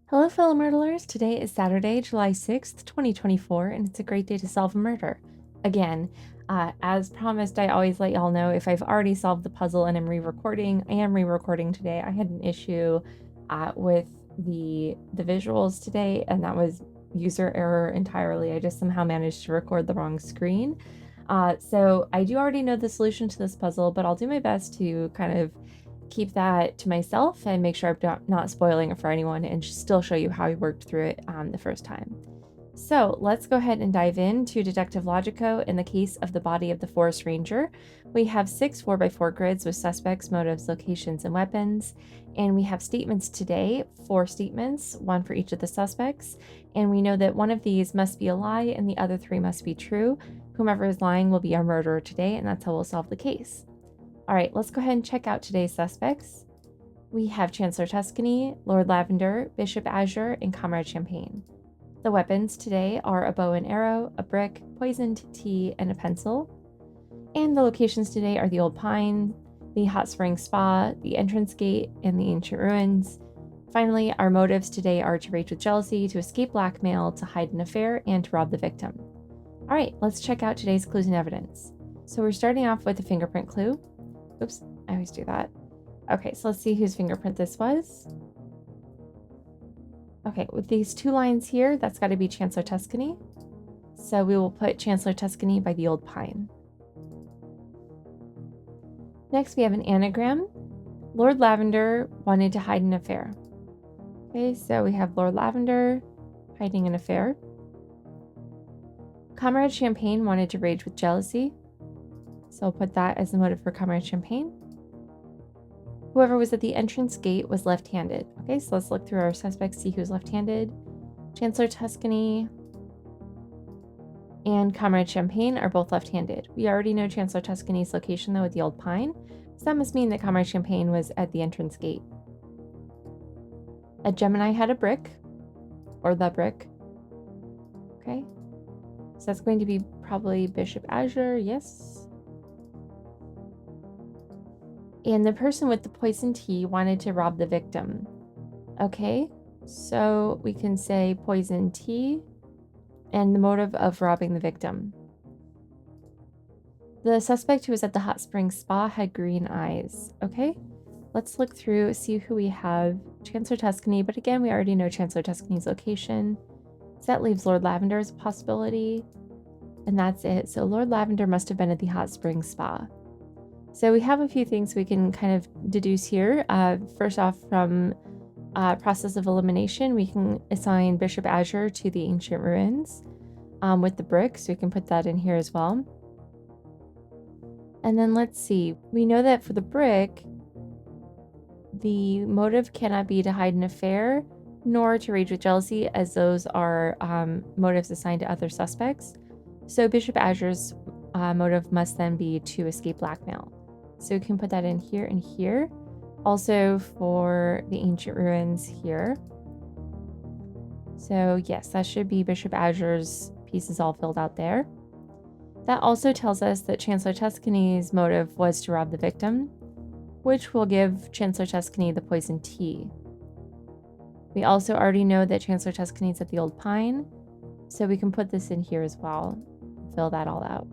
Hello, fellow Murdlers. Today is Saturday, July 6th, 2024, and it's a great day to solve a murder. Again, as promised, I always let y'all know if I've already solved the puzzle and I'm re-recording. I am re-recording today. I had an issue with the visuals today, and that was user error entirely. I just somehow managed to record the wrong screen. So I do already know the solution to this puzzle, but I'll do my best to kind of keep that to myself and make sure I'm not spoiling it for anyone and still show you how I worked through it the first time. So let's go ahead and dive into Deductive Logico. In the case of the body of the forest ranger, we have 6 4x4 grids with suspects, motives, locations, and weapons. And we have statements today, 4 statements, 1 for each of the suspects. And we know that one of these must be a lie and the other 3 must be true. Whomever is lying will be our murderer today, and that's how we'll solve the case. All right, let's go ahead and check out today's suspects. We have Chancellor Tuscany, Lord Lavender, Bishop Azure, and Comrade Champagne. The weapons today are a bow and arrow, a brick, poisoned tea, and a pencil. And the locations today are the Old Pine, the Hot Spring Spa, the entrance gate, and the ancient ruins. Finally, our motives today are to rage with jealousy, to escape blackmail, to hide an affair, and to rob the victim. All right, let's check out today's clues and evidence. So we're starting off with a fingerprint clue. Oops, I always do that. Okay, so let's see whose fingerprint this was. Okay, with these 2 lines here, that's got to be Chancellor Tuscany. So we will put Chancellor Tuscany by the Old Pine. Next, we have an anagram. Lord Lavender wanted to hide an affair. Okay, so we have Lord Lavender hiding an affair. Comrade Champagne wanted to rage with jealousy. So I'll put that as the motive for Comrade Champagne. Whoever was at the entrance gate was left-handed. Okay, so let's look through our suspects, see who's left-handed. Chancellor Tuscany and Comrade Champagne are both left-handed. We already know Chancellor Tuscany's location, though, at the Old Pine. So that must mean that Comrade Champagne was at the entrance gate. A Gemini had a brick, or the brick. Okay, so that's going to be probably Bishop Azure, yes. And the person with the poison tea wanted to rob the victim. Okay, so we can say poison tea and the motive of robbing the victim. The suspect who was at the hot spring spa had green eyes. Okay, let's look through, see who we have. Chancellor Tuscany, but again, we already know Chancellor Tuscany's location. So that leaves Lord Lavender as a possibility. And that's it. So Lord Lavender must have been at the hot spring spa. So we have a few things we can kind of deduce here. First off, from process of elimination, we can assign Bishop Azure to the ancient ruins with the brick, so we can put that in here as well. And then let's see. We know that for the brick, the motive cannot be to hide an affair, nor to rage with jealousy, as those are motives assigned to other suspects. So Bishop Azure's motive must then be to escape blackmail. So we can put that in here and here. Also for the ancient ruins here. So yes, that should be Bishop Azure's pieces all filled out there. That also tells us that Chancellor Tuscany's motive was to rob the victim, which will give Chancellor Tuscany the poison tea. We also already know that Chancellor Tuscany's at the Old Pine, so we can put this in here as well. Fill that all out.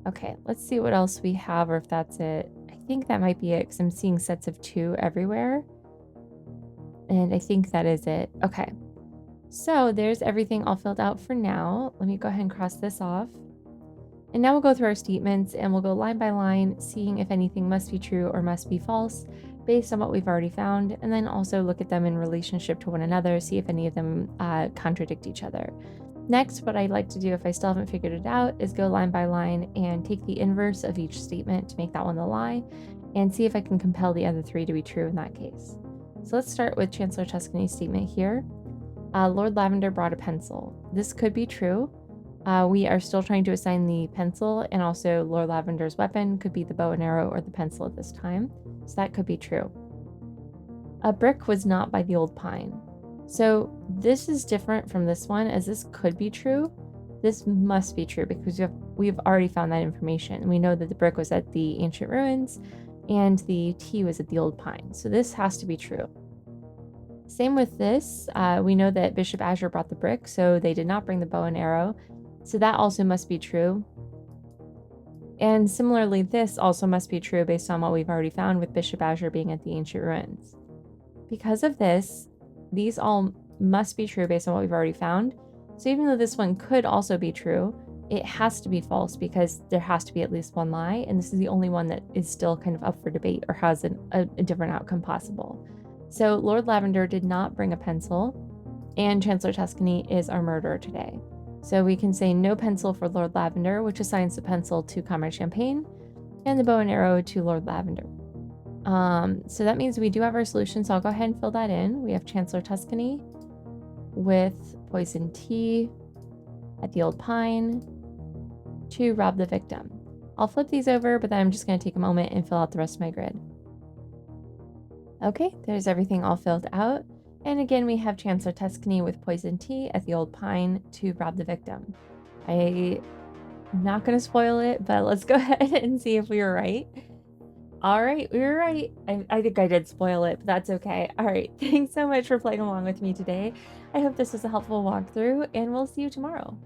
Okay, let's see what else we have, or if that's it. I think that might be it, because I'm seeing sets of 2 everywhere. And I think that is it. Okay, so there's everything all filled out for now. Let me go ahead and cross this off. And now we'll go through our statements, and we'll go line by line, seeing if anything must be true or must be false, based on what we've already found, and then also look at them in relationship to one another, see if any of them contradict each other. Next, what I'd like to do, if I still haven't figured it out, is go line by line and take the inverse of each statement to make that one the lie, and see if I can compel the other 3 to be true in that case. So let's start with Chancellor Tuscany's statement here. Lord Lavender brought a pencil. This could be true. We are still trying to assign the pencil, and also Lord Lavender's weapon could be the bow and arrow or the pencil at this time. So that could be true. A brick was not by the Old Pine. So this is different from this one, as this could be true. This must be true because we've already found that information. We know that the brick was at the ancient ruins and the tea was at the Old Pine. So this has to be true. Same with this. We know that Bishop Azure brought the brick, so they did not bring the bow and arrow. So that also must be true. And similarly, this also must be true based on what we've already found with Bishop Azure being at the ancient ruins. Because of this, these all must be true based on what we've already found. So even though this one could also be true, it has to be false because there has to be at least one lie, and this is the only one that is still kind of up for debate or has a different outcome possible. So Lord Lavender did not bring a pencil, and Chancellor Tuscany is our murderer today. So we can say no pencil for Lord Lavender, which assigns the pencil to Comrade Champagne, and the bow and arrow to Lord Lavender. So that means we do have our solution, so I'll go ahead and fill that in. We have Chancellor Tuscany with poison tea at the Old Pine to rob the victim. I'll flip these over, but then I'm just going to take a moment and fill out the rest of my grid. Okay, there's everything all filled out. And again, we have Chancellor Tuscany with poison tea at the Old Pine to rob the victim. I'm not going to spoil it, but let's go ahead and see if we were right. All right, we were right. I think I did spoil it, but that's okay. All right, thanks so much for playing along with me today. I hope this was a helpful walkthrough, and we'll see you tomorrow.